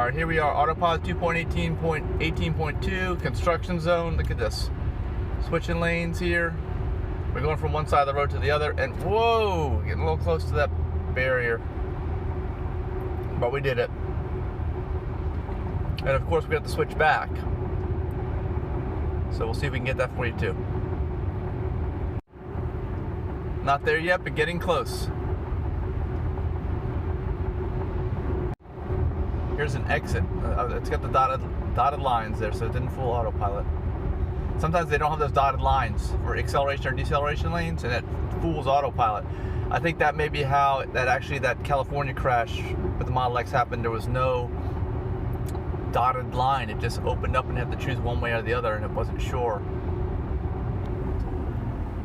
All right, here we are, AutoPilot 2018.18.2, construction zone. Look at this. Switching lanes here. We're going from one side of the road to the other, and whoa, getting a little close to that barrier. But we did it. And of course, we got to switch back. So we'll see if we can get that for you too. Not there yet, but getting close. Here's an exit. It's got the dotted lines there, so it didn't fool AutoPilot. Sometimes they don't have those dotted lines for acceleration or deceleration lanes, and it fools AutoPilot. I think that may be how that California crash with the Model X happened. There was no dotted line. It just opened up and had to choose one way or the other, and it wasn't sure.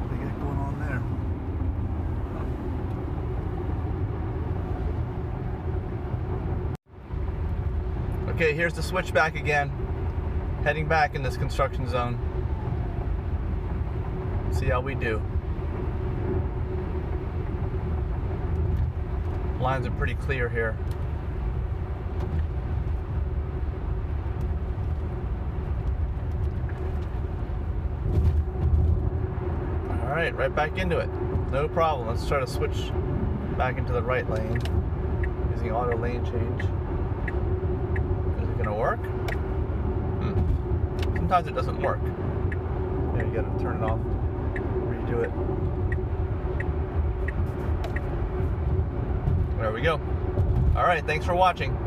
What do you got going on there? Okay, here's the switchback again. Heading back in this construction zone. See how we do. Lines are pretty clear here. All right, right back into it. No problem. Let's try to switch back into the right lane using auto lane change. Is it gonna work? Sometimes it doesn't work. Yeah, you gotta turn it off, redo it. There we go. All right, thanks for watching.